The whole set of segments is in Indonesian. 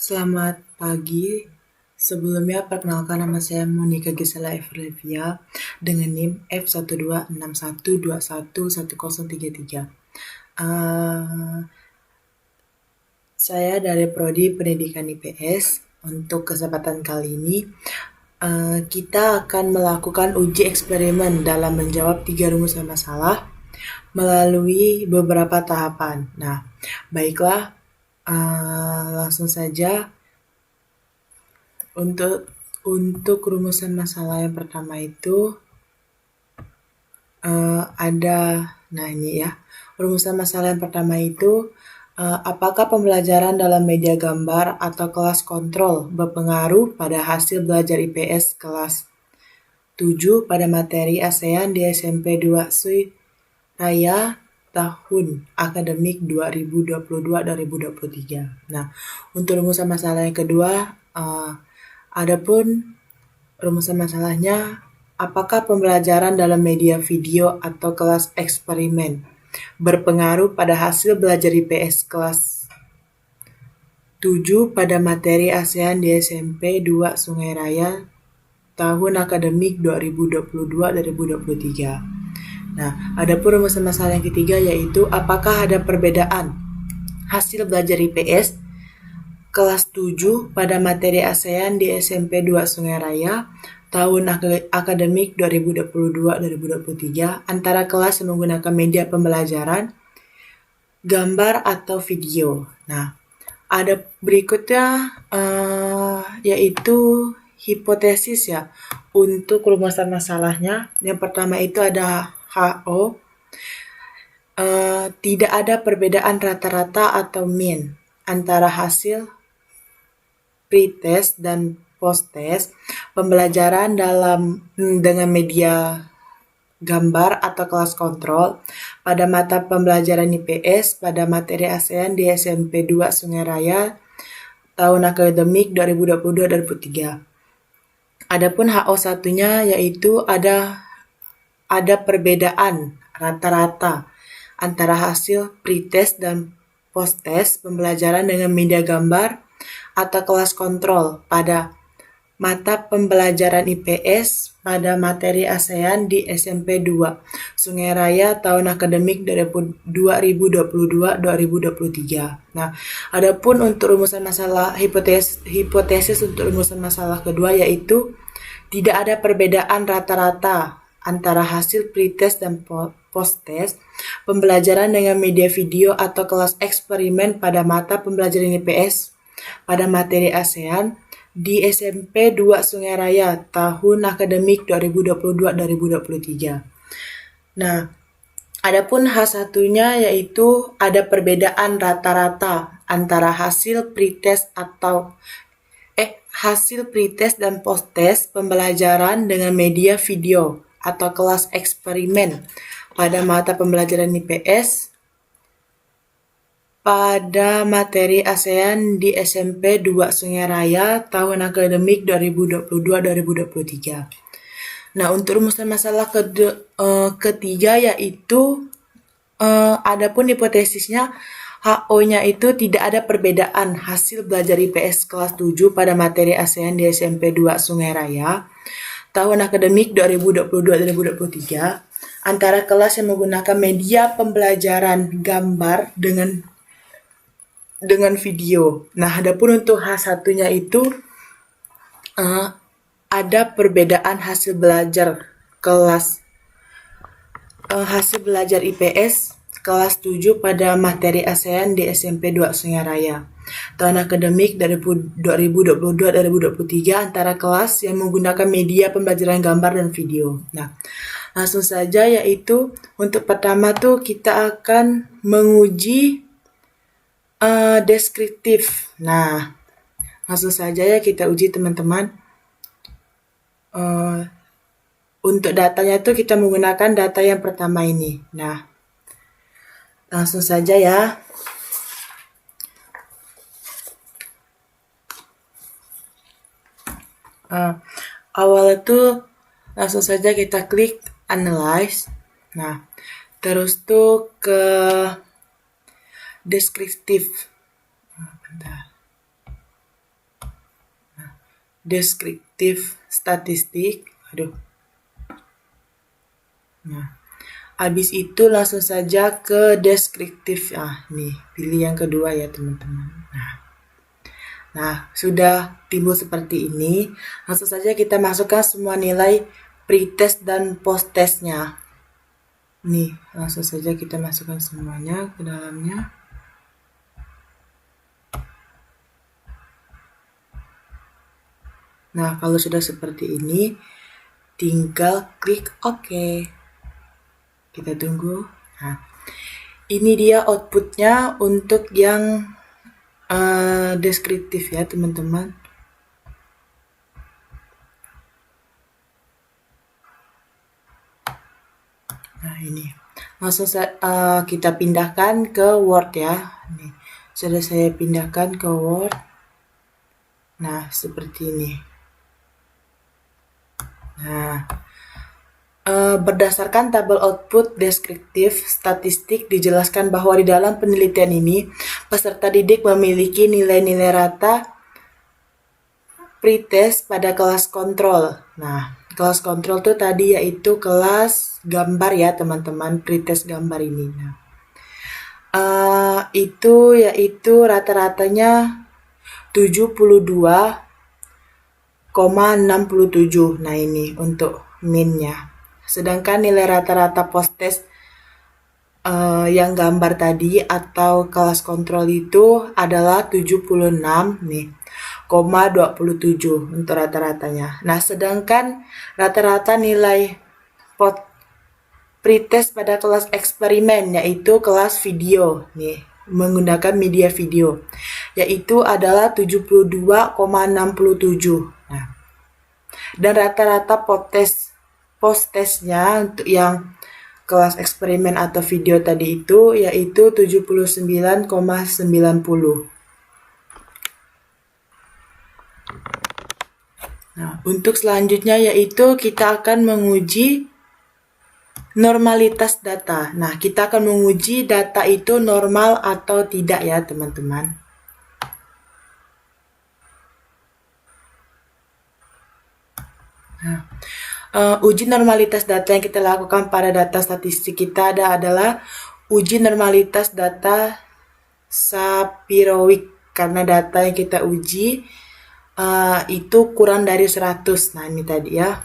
Selamat pagi. Sebelumnya perkenalkan nama saya Monica Gisela Evrevia dengan NIM F1261211033. Saya dari Prodi Pendidikan IPS. Untuk kesempatan kali ini kita akan melakukan uji eksperimen dalam menjawab 3 rumusan masalah melalui beberapa tahapan. Nah, baiklah, langsung saja. Untuk rumusan masalah yang pertama itu ini ya. Rumusan masalah yang pertama itu apakah pembelajaran dalam media gambar atau kelas kontrol berpengaruh pada hasil belajar IPS kelas 7 pada materi ASEAN di SMP 2 Sui Raya tahun akademik 2022-2023. Nah, untuk rumusan masalah yang kedua, adapun rumusan masalahnya, apakah pembelajaran dalam media video atau kelas eksperimen berpengaruh pada hasil belajar IPS kelas 7 pada materi ASEAN di SMP 2 Sungai Raya tahun akademik 2022-2023. Nah, adapun rumusan masalah yang ketiga yaitu apakah ada perbedaan hasil belajar IPS kelas 7 pada materi ASEAN di SMP 2 Sungai Raya tahun akademik 2022-2023 antara kelas yang menggunakan media pembelajaran gambar atau video. Nah, ada berikutnya yaitu hipotesis ya untuk rumusan masalahnya. Yang pertama itu ada HO. Tidak ada perbedaan rata-rata atau mean antara hasil pre-test dan post-test pembelajaran dengan media gambar atau kelas kontrol pada mata pembelajaran IPS pada materi ASEAN di SMP 2 Sungai Raya tahun akademik 2022-2023. Adapun HO satunya yaitu ada perbedaan rata-rata antara hasil pre-test dan post-test pembelajaran dengan media gambar atau kelas kontrol pada mata pembelajaran IPS pada materi ASEAN di SMP 2 Sungai Raya tahun akademik 2022-2023. Nah, adapun untuk rumusan masalah hipotesis untuk rumusan masalah kedua yaitu tidak ada perbedaan rata-rata antara hasil pre-test dan post-test pembelajaran dengan media video atau kelas eksperimen pada mata pembelajaran IPS pada materi ASEAN di SMP 2 Sungai Raya tahun akademik 2022-2023. Nah, adapun H1-nya yaitu ada perbedaan rata-rata antara hasil pre-test dan post-test pembelajaran dengan media video atau kelas eksperimen pada mata pembelajaran IPS pada materi ASEAN di SMP 2 Sungai Raya tahun akademik 2022-2023. Nah, untuk rumusan masalah ketiga yaitu adapun hipotesisnya HO-nya itu tidak ada perbedaan hasil belajar IPS kelas 7 pada materi ASEAN di SMP 2 Sungai Raya tahun akademik 2022-2023 antara kelas yang menggunakan media pembelajaran gambar dengan video. Nah, adapun untuk H1-nya itu ada perbedaan hasil belajar IPS kelas 7 pada materi ASEAN di SMP 2 Sungai Raya tahun akademik 2022-2023 antara kelas yang menggunakan media pembelajaran gambar dan video. Nah, langsung saja yaitu untuk pertama tuh kita akan menguji deskriptif. Nah, langsung saja ya kita uji teman-teman. Untuk datanya itu kita menggunakan data yang pertama ini. Nah, langsung saja ya. Awal itu langsung saja kita klik analyze. Nah, terus tuh ke deskriptif. Bentar. deskriptif statistik. Nah, habis itu langsung saja ke deskriptif. Nih, pilih yang kedua ya teman-teman. Nah, sudah timbul seperti ini. Langsung saja kita masukkan semua nilai pretest dan posttestnya. Nih, langsung saja kita masukkan semuanya ke dalamnya. Nah, kalau sudah seperti ini, tinggal klik OK. Kita tunggu. Nah, ini dia outputnya untuk yang deskriptif ya teman-teman. Nah, ini langsung kita pindahkan ke Word ya. Nih, sudah saya pindahkan ke Word. Nah, seperti ini. Nah, berdasarkan tabel output deskriptif statistik dijelaskan bahwa di dalam penelitian ini peserta didik memiliki nilai-nilai rata pretest pada kelas kontrol. Nah, kelas kontrol tuh tadi yaitu kelas gambar ya teman-teman, pretest gambar ini. Nah, itu yaitu rata-ratanya 72,67. Nah, ini untuk minnya. Sedangkan nilai rata-rata post-test yang gambar tadi atau kelas kontrol itu adalah 76 nih, 27 untuk rata-ratanya. Nah, sedangkan rata-rata nilai pretest pada kelas eksperimen yaitu kelas video nih, menggunakan media video, yaitu adalah 72,67. Nah, dan rata-rata post-testnya untuk yang kelas eksperimen atau video tadi itu yaitu 79,90. Nah, untuk selanjutnya yaitu kita akan menguji normalitas data. Nah, kita akan menguji data itu normal atau tidak ya, teman-teman. Nah, uji normalitas data yang kita lakukan pada data statistik kita adalah uji normalitas data Sapirowicz, karena data yang kita uji itu kurang dari 100. Nah, ini tadi ya.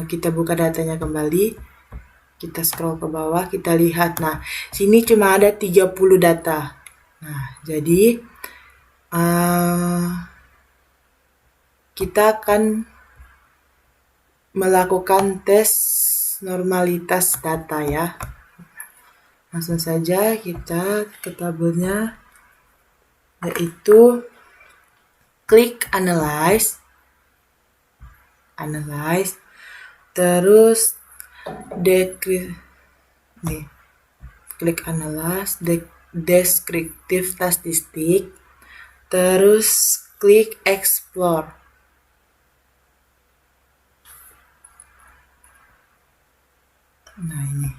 Kita buka datanya kembali. Kita scroll ke bawah, kita lihat. Nah, sini cuma ada 30 data. Nah, jadi kita akan melakukan tes normalitas data ya. Langsung saja kita ke tabelnya, yaitu klik analyze, terus klik analyze, deskriptif statistik, terus klik explore. Nah, ini.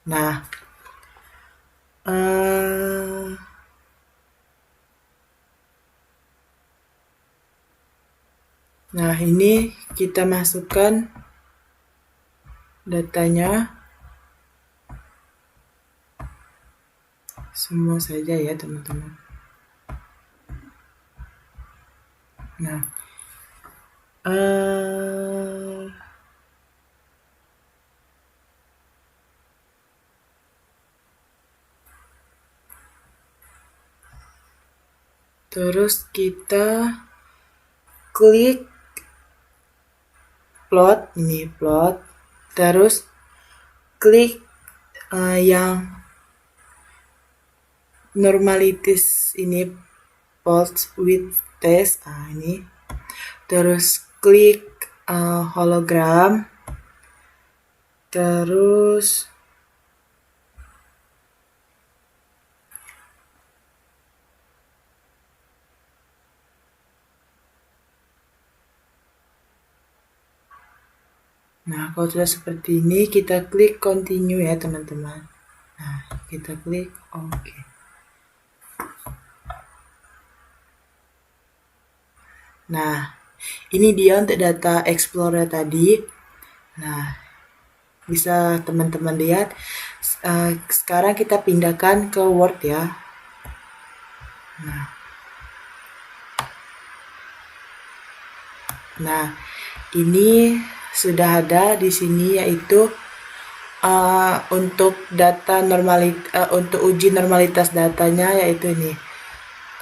Nah, ini kita masukkan datanya semua saja ya teman-teman. Nah, terus kita klik plot, ini plot, terus klik yang normalitas ini, pulse width test. Ini terus klik hologram, terus nah, kalau sudah seperti ini kita klik continue ya teman-teman. Nah, kita klik OK. Nah, ini dia untuk data Explorer tadi. Nah, bisa teman-teman lihat. Sekarang kita pindahkan ke Word ya. Nah, ini sudah ada di sini, yaitu untuk untuk uji normalitas datanya, yaitu ini.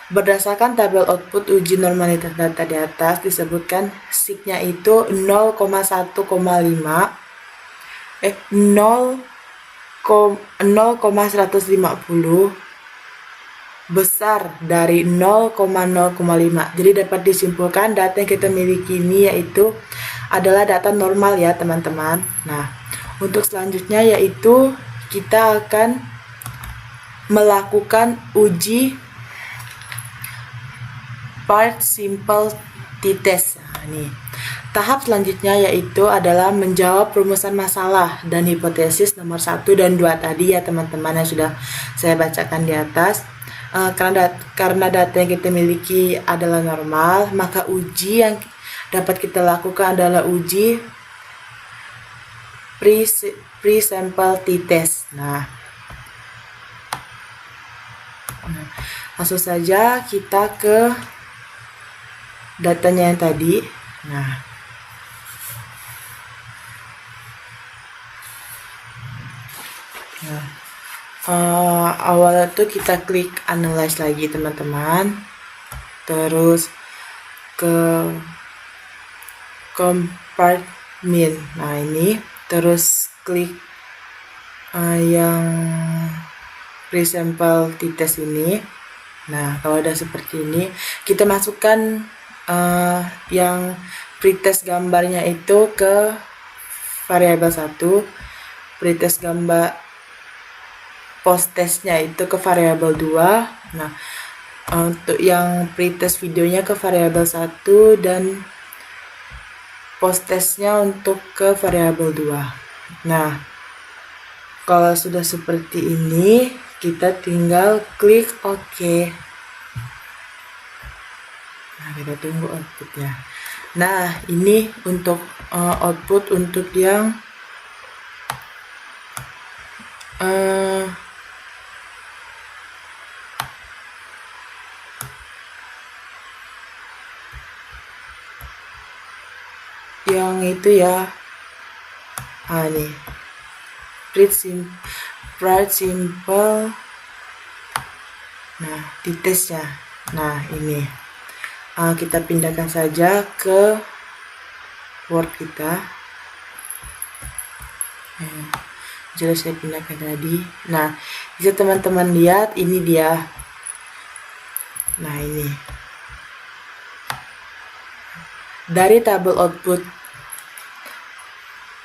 Berdasarkan tabel output uji normalitas data di atas disebutkan SIG-nya itu 0,150 besar dari 0,05. Jadi dapat disimpulkan data yang kita miliki ini yaitu adalah data normal ya teman-teman. Nah, untuk selanjutnya yaitu kita akan melakukan uji part simple t-test. Nah, ini. Tahap selanjutnya yaitu adalah menjawab rumusan masalah dan hipotesis nomor 1 dan 2 tadi ya teman-teman yang sudah saya bacakan di atas. Karena data yang kita miliki adalah normal, maka uji yang dapat kita lakukan adalah uji pre-sample t-test. Nah, langsung saja kita ke datanya yang tadi. Awalnya tuh kita klik analyze lagi teman-teman, terus ke compartment. Nah, ini terus klik yang pre-sample t-test ini. Nah, kalau udah seperti ini, kita masukkan yang pretest gambarnya itu ke variabel 1, pretest gambar post testnya itu ke variabel 2. Nah, untuk yang pretest videonya ke variabel 1 dan post testnya untuk ke variabel 2. Nah, kalau sudah seperti ini, kita tinggal klik OK. Nah, kita tunggu outputnya. Nah, ini untuk output untuk yang itu ya. Nih. Pretty simple. Nah, t-testnya. Nah, ini. Kita pindahkan saja ke Word kita. Jelas saya pindahkan tadi. Nah, bisa teman-teman lihat ini dia. Nah, ini. Dari tabel output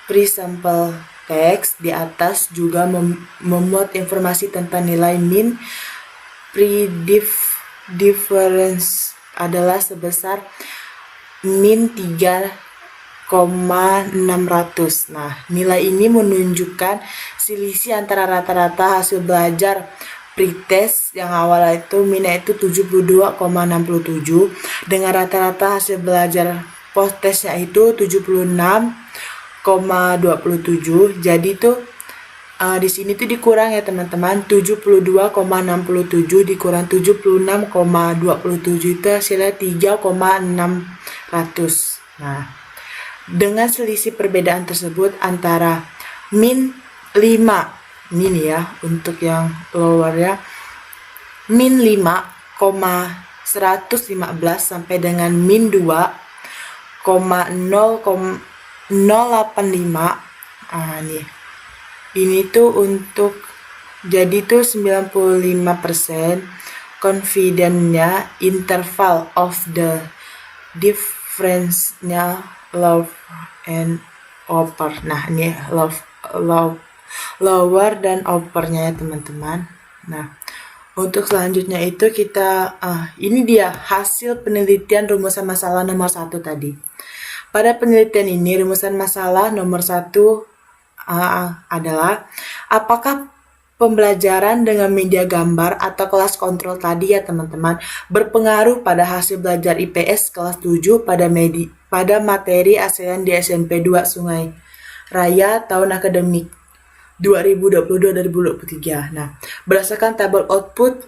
pre-sample text di atas juga memuat informasi tentang nilai min pre-difference adalah sebesar min 3,600. Nah, nilai ini menunjukkan selisih antara rata-rata hasil belajar pretest yang awalnya itu minnya itu 72,67 dengan rata-rata hasil belajar post testnya itu 76,27. Jadi tuh di sini tuh dikurang ya teman-teman, 72,67 dikurang 76,27 itu hasilnya 3,600. Nah, dengan selisih perbedaan tersebut antara min 5 ini ya untuk yang lower ya, min 5,115 sampai dengan min 2,085. Nih. Ini tuh untuk jadi tuh 95% confidence-nya interval of the difference-nya low and upper. Nah, ini lower dan upper-nya ya teman-teman. Nah, untuk selanjutnya itu kita ini dia hasil penelitian rumusan masalah nomor 1 tadi. Pada penelitian ini rumusan masalah nomor 1 adalah apakah pembelajaran dengan media gambar atau kelas kontrol tadi ya teman-teman berpengaruh pada hasil belajar IPS kelas 7 pada materi ASEAN di SMP 2 Sungai Raya tahun akademik 2022-2023. Nah, berdasarkan tabel output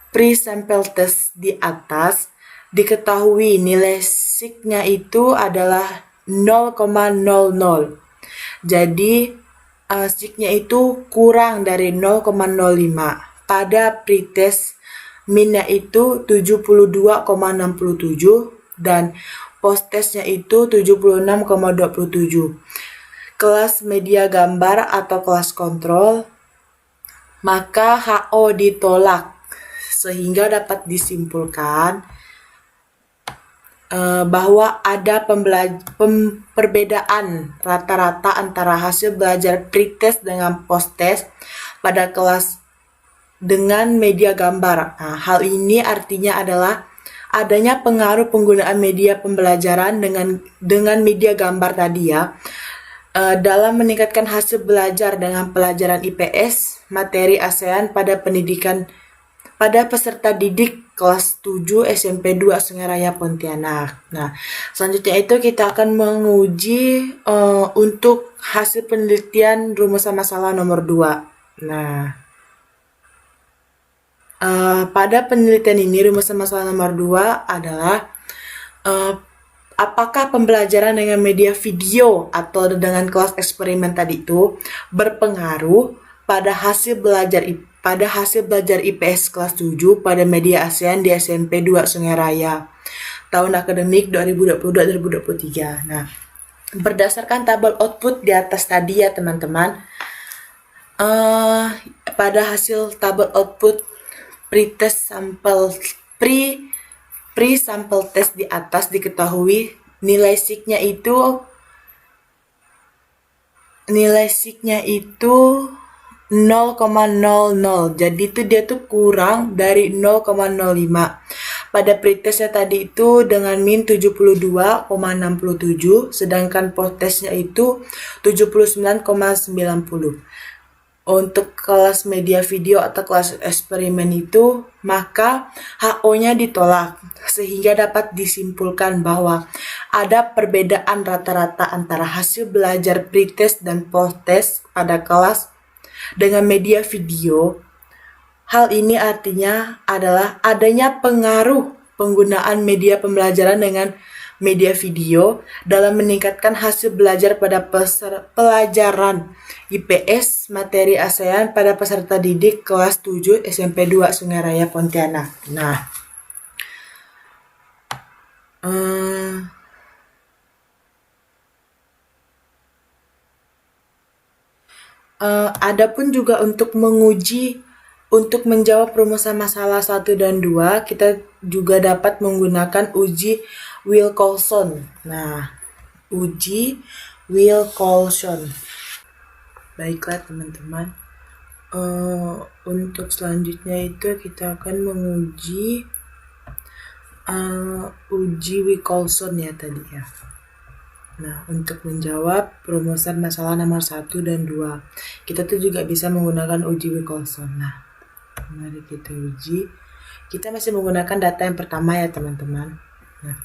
pre-sample test di atas, diketahui nilai SIG-nya itu adalah 0,00. Jadi, SIG-nya itu kurang dari 0,05. Pada pretest min-nya itu 72,67 dan post-testnya itu 76,27. Kelas media gambar atau kelas kontrol, maka HO ditolak sehingga dapat disimpulkan bahwa ada perbedaan rata-rata antara hasil belajar pretest dengan post-test pada kelas dengan media gambar. Nah, hal ini artinya adalah adanya pengaruh penggunaan media pembelajaran dengan media gambar tadi ya, dalam meningkatkan hasil belajar dengan pelajaran IPS materi ASEAN pada peserta didik kelas 7 SMP 2 Sungai Raya Pontianak. Nah, selanjutnya itu kita akan menguji untuk hasil penelitian rumusan masalah nomor 2. Nah, pada penelitian ini rumusan masalah nomor 2 adalah apakah pembelajaran dengan media video atau dengan kelas eksperimen tadi itu berpengaruh pada hasil belajar IPS kelas 7 pada media ASEAN di SMP 2 Sungai Raya tahun akademik 2022-2023. Nah, berdasarkan tabel output di atas tadi ya teman-teman, pada hasil tabel output pre-sample test di atas diketahui nilai SIG-nya itu 0,00. Jadi itu dia tuh kurang dari 0,05. Pada pretestnya tadi itu dengan min 72,67, sedangkan post-testnya itu 79,90. Untuk kelas media video atau kelas eksperimen itu, maka HO-nya ditolak, sehingga dapat disimpulkan bahwa ada perbedaan rata-rata antara hasil belajar pretest dan post-test pada kelas dengan media video. Hal ini artinya adalah adanya pengaruh penggunaan media pembelajaran dengan media video dalam meningkatkan hasil belajar pada pelajaran IPS materi ASEAN pada peserta didik kelas 7 SMP 2 Sungai Raya Pontianak. Nah, adapun juga untuk menjawab rumusan masalah 1 dan 2, kita juga dapat menggunakan uji Wilcoxon. Nah, uji Wilcoxon. Baiklah teman-teman. Untuk selanjutnya itu kita akan menguji uji Wilcoxon ya tadi ya. Nah, untuk menjawab rumusan masalah nomor 1 dan 2, kita tuh juga bisa menggunakan uji Wilcoxon. Nah, mari kita uji. Kita masih menggunakan data yang pertama ya teman-teman. Nah,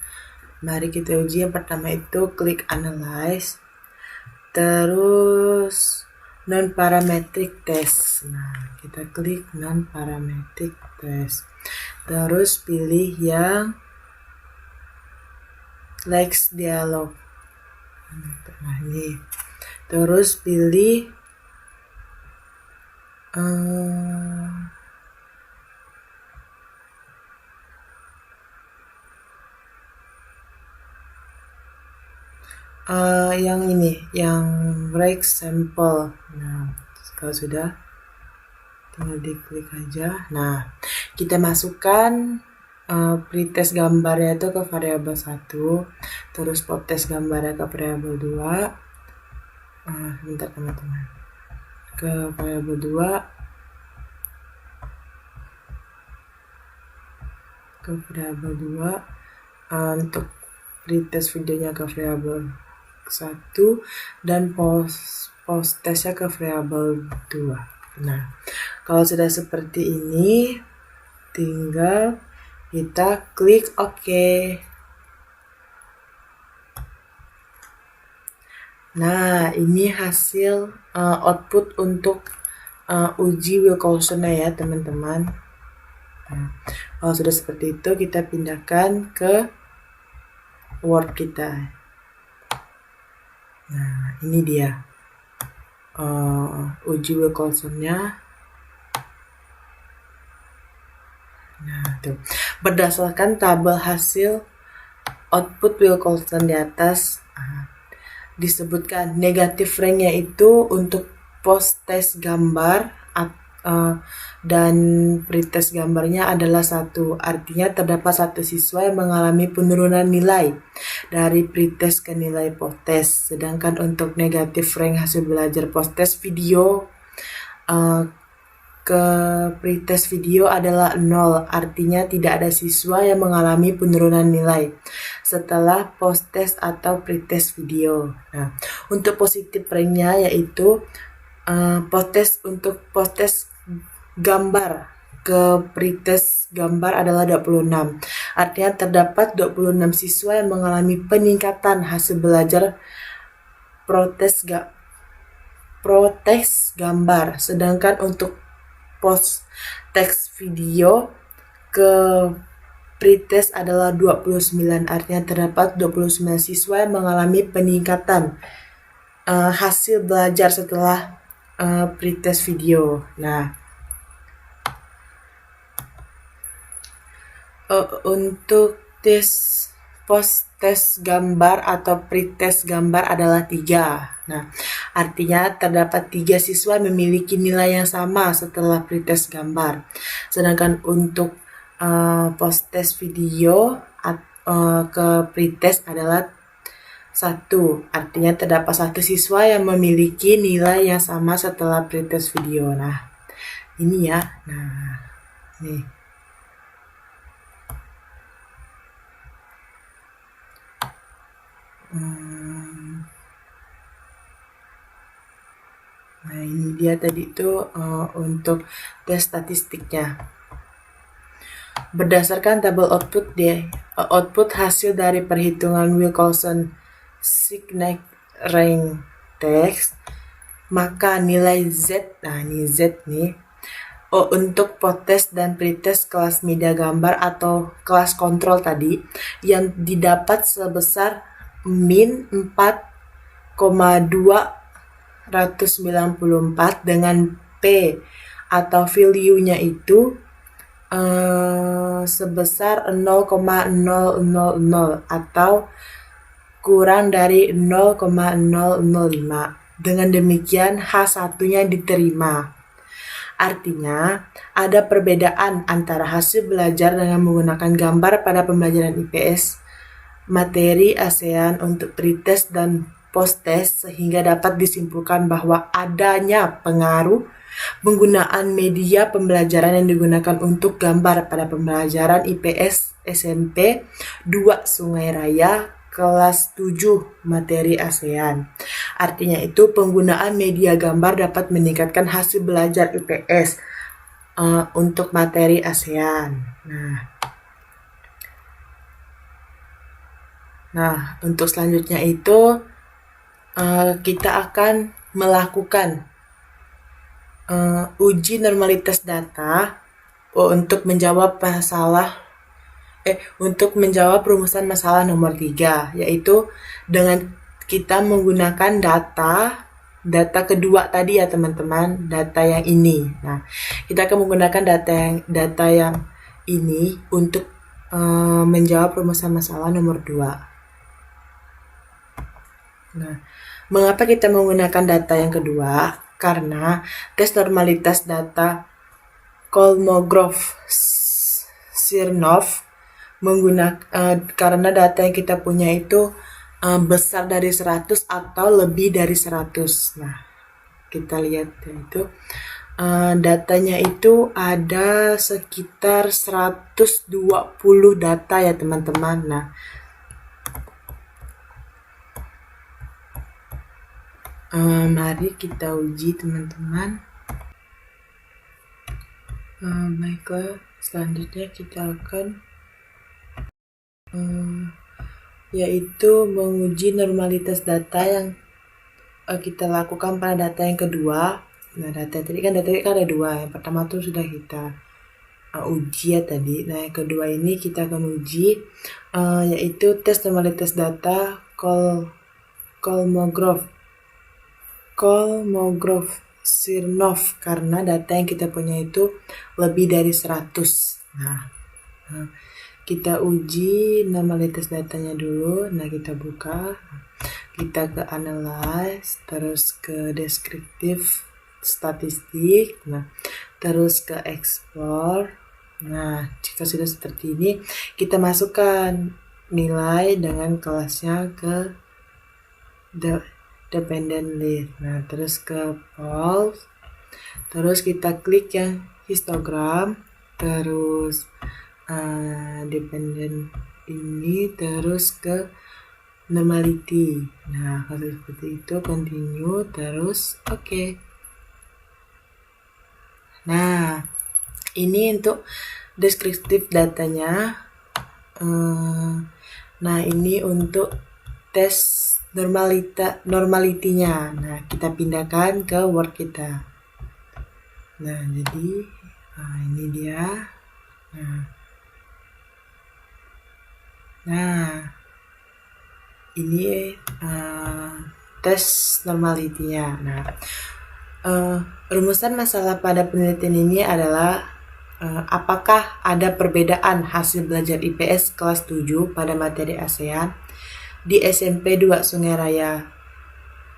mari kita uji. Yang pertama itu klik analyze, terus non-parametric test. Nah, kita klik non-parametric test, terus pilih yang Lex dialog. Nah, ini terus pilih yang ini, yang break sample. Nah, kalau sudah tinggal diklik aja. Nah, kita masukkan pretest gambarnya itu ke variabel 1, terus post-test gambarnya ke variabel 2. Bentar teman-teman. Ke variabel 2. Ke variabel 2. Untuk pretest videonya ke variabel 1 dan post testnya ke variabel 2. Nah, kalau sudah seperti ini, tinggal kita klik OK. Nah, ini hasil output untuk uji Wilcoxon ya teman-teman. Nah, kalau sudah seperti itu, kita pindahkan ke Word kita. Nah, ini dia uji Wilcoxon-nya. Nah, tuh. Berdasarkan tabel hasil output Wilcoxon di atas, disebutkan negatif rank yaitu untuk post test gambar dan pretest gambarnya adalah 1. Artinya terdapat 1 siswa yang mengalami penurunan nilai dari pretest ke nilai post test. Sedangkan untuk negatif rank hasil belajar post test video ke pretest video adalah 0. Artinya tidak ada siswa yang mengalami penurunan nilai setelah post test atau pretest video. Nah, untuk positif ranknya yaitu untuk post test gambar ke pretest gambar adalah 26. Artinya terdapat 26 siswa yang mengalami peningkatan hasil belajar protest gambar. Sedangkan untuk post test video ke pretest adalah 29. Artinya terdapat 29 siswa yang mengalami peningkatan hasil belajar setelah pretest video. Nah, untuk post test gambar atau pretest gambar adalah 3. Nah, artinya terdapat 3 siswa memiliki nilai yang sama setelah pretest gambar. Sedangkan untuk post test video ke pretest adalah 1. Artinya terdapat 1 siswa yang memiliki nilai yang sama setelah pretest video. Nah, ini ya. Nah, nih. Nah, ini dia tadi tuh untuk tes statistiknya. Berdasarkan tabel output hasil dari perhitungan Wilcoxon Signet Rank Test, maka nilai Z, nah ini Z nih, untuk post-test dan pretest kelas media gambar atau kelas kontrol tadi yang didapat sebesar min 4,294 dengan P atau value-nya itu sebesar 0,000 atau kurang dari 0,005. Dengan demikian H1-nya diterima. Artinya, ada perbedaan antara hasil belajar dengan menggunakan gambar pada pembelajaran IPS, materi ASEAN untuk pretest dan post-test, sehingga dapat disimpulkan bahwa adanya pengaruh penggunaan media pembelajaran yang digunakan untuk gambar pada pembelajaran IPS SMP 2 Sungai Raya kelas 7 materi ASEAN. Artinya itu penggunaan media gambar dapat meningkatkan hasil belajar IPS untuk materi ASEAN. Nah, untuk selanjutnya itu kita akan melakukan uji normalitas data untuk menjawab rumusan masalah nomor 3, yaitu dengan kita menggunakan data kedua tadi ya teman-teman, data yang ini. Nah, kita akan menggunakan data yang ini untuk menjawab rumusan masalah nomor 2. Nah, mengapa kita menggunakan data yang kedua? Karena tes normalitas data Kolmogorov-Smirnov karena data yang kita punya itu besar dari 100 atau lebih dari 100. Nah, kita lihat itu datanya itu ada sekitar 120 data ya teman-teman. Nah, Mari kita uji teman-teman. Baiklah, selanjutnya kita akan yaitu menguji normalitas data yang kita lakukan pada data yang kedua. Nah, data tadi kan ada dua. Yang pertama tuh sudah kita uji ya tadi. Nah, yang kedua ini kita akan uji yaitu tes normalitas data Kolmogorov-Smirnov karena data yang kita punya itu lebih dari 100. Nah, kita uji normalitas datanya dulu. Nah, kita buka, kita ke analyze, terus ke deskriptif statistik, nah terus ke explore. Nah, jika sudah seperti ini, kita masukkan nilai dengan kelasnya ke dependent list. Nah, terus ke polls, terus kita klik yang histogram, terus dependent ini, terus ke normality. Nah, kalau seperti itu continue, terus oke. Nah, ini untuk deskriptif datanya. Nah, ini untuk tes normalitinya. Nah, kita pindahkan ke Word kita. Nah, jadi ini dia. Nah, ini tes normalitinya. Nah, rumusan masalah pada penelitian ini adalah apakah ada perbedaan hasil belajar IPS kelas 7 pada materi ASEAN di SMP 2 Sungai Raya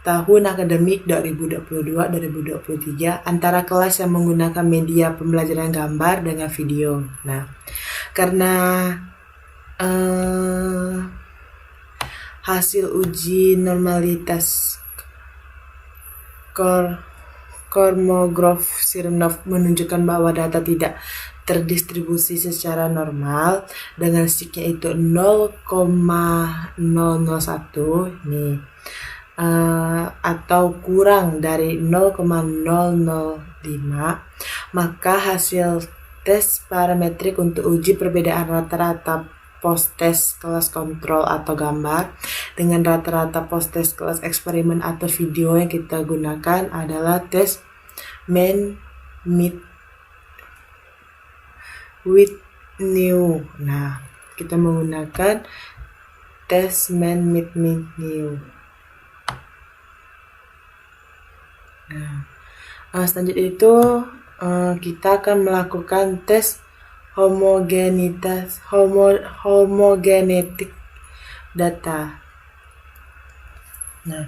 tahun akademik 2022-2023 antara kelas yang menggunakan media pembelajaran gambar dengan video. Nah, karena hasil uji normalitas Kolmogorov-Smirnov menunjukkan bahwa data tidak terdistribusi secara normal dengan signya itu 0,001 nih atau kurang dari 0,005, maka hasil tes parametrik untuk uji perbedaan rata-rata post-test kelas kontrol atau gambar dengan rata-rata post-test kelas eksperimen atau video yang kita gunakan adalah tes mean meet with new. Nah, kita menggunakan tes mean meet with new. Nah, selanjutnya itu kita akan melakukan tes homogenetik data. Nah,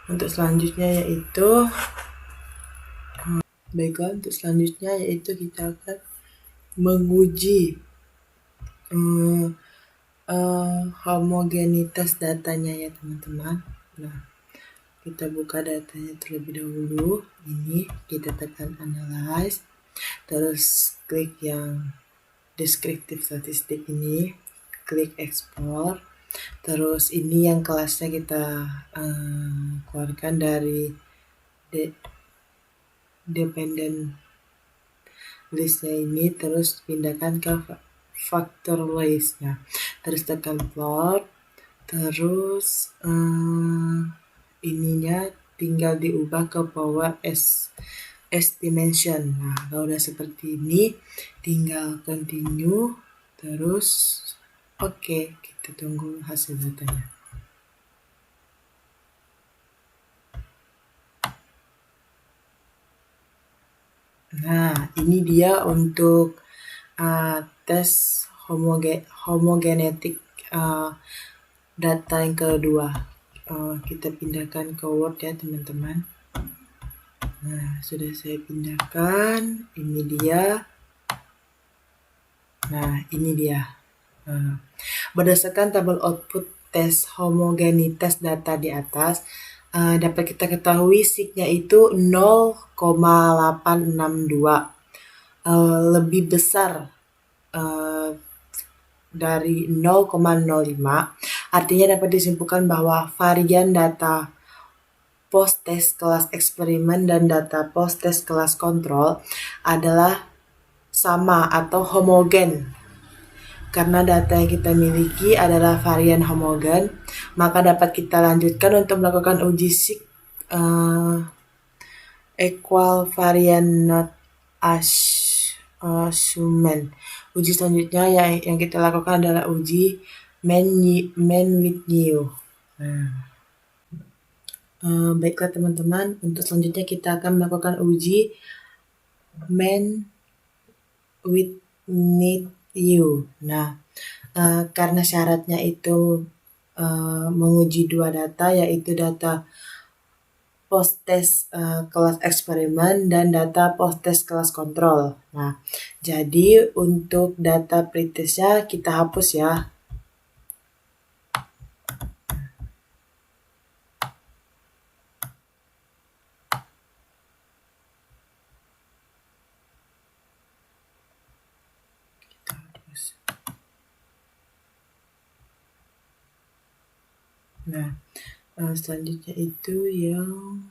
untuk selanjutnya yaitu kita akan menguji homogenitas datanya ya teman-teman. Nah, kita buka datanya terlebih dahulu. Ini kita tekan analyze, terus klik yang deskriptif statistik ini, klik export, terus ini yang kelasnya kita keluarkan dari dependent listnya ini, terus pindahkan ke factor list. Nah, terus tekan plot, terus ininya tinggal diubah ke power estimation. Nah, kalau udah seperti ini tinggal continue, terus oke, kita tunggu hasil datanya. Nah, ini dia untuk tes homogenetik data yang kedua. Kita pindahkan ke Word ya teman-teman. Nah, sudah saya pindahkan. Ini dia. Nah, ini dia. Berdasarkan tabel output tes homogenitas data di atas, dapat kita ketahui signya itu 0,862, lebih besar dari 0,05. Artinya dapat disimpulkan bahwa varian data post test kelas eksperimen dan data post test kelas kontrol adalah sama atau homogen. Karena data yang kita miliki adalah varian homogen, maka dapat kita lanjutkan untuk melakukan uji equal variant not assessment. Uji selanjutnya yang kita lakukan adalah uji man with new. Baiklah teman-teman, untuk selanjutnya kita akan melakukan uji man with need you. Nah, karena syaratnya itu menguji dua data, yaitu data post test kelas eksperimen dan data post test kelas kontrol. Nah, jadi untuk data pretestnya kita hapus ya. Nah, selanjutnya itu yang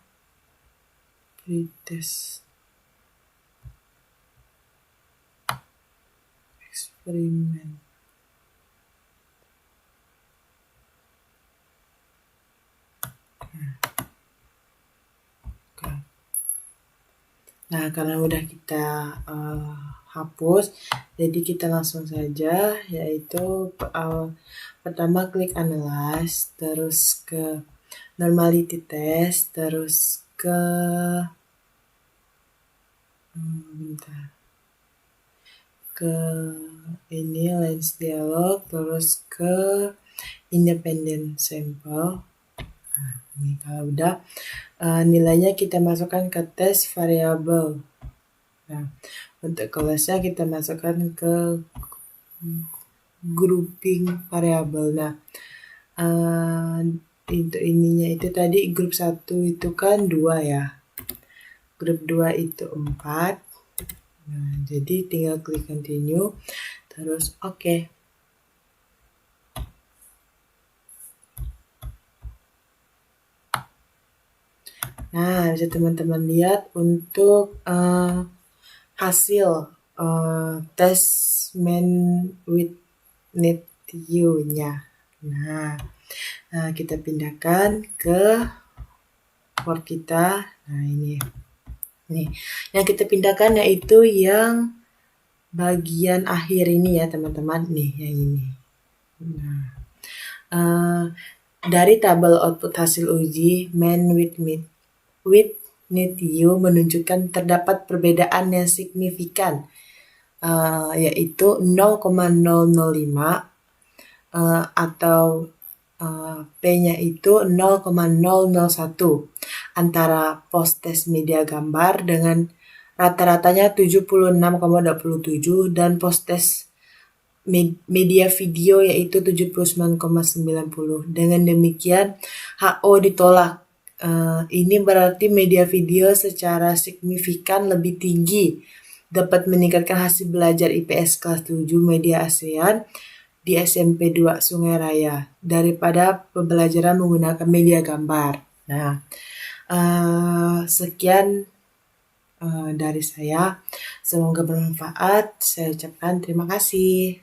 pretest eksperimen. Nah, karena udah kita hapus, jadi kita langsung saja, yaitu pertama klik analyze, terus ke normality test, terus ke ke ini lens dialog, terus ke independent sample. Nah, ini kalau udah nilainya kita masukkan ke test variable. Nah, untuk kelasnya kita masukkan ke grouping variabel. Nah, untuk ininya itu tadi grup 1 itu kan 2 ya. Grup 2 itu 4. Nah, jadi tinggal klik continue, terus oke. Nah, bisa teman-teman lihat untuk hasil tes man with need you-nya. Nah, kita pindahkan ke port kita. Nah, ini. Nih, yang kita pindahkan yaitu yang bagian akhir ini ya, teman-teman. Nih, yang ini. Nah, dari tabel output hasil uji man with need you menunjukkan terdapat perbedaan yang signifikan, yaitu 0,005 atau P-nya itu 0,001 antara post test media gambar dengan rata-ratanya 76,27 dan post test media video yaitu 79,90. Dengan demikian HO ditolak. Ini berarti media video secara signifikan lebih tinggi dapat meningkatkan hasil belajar IPS kelas 7 media ASEAN di SMP 2 Sungai Raya daripada pembelajaran menggunakan media gambar. Nah, sekian dari saya. Semoga bermanfaat. Saya ucapkan terima kasih.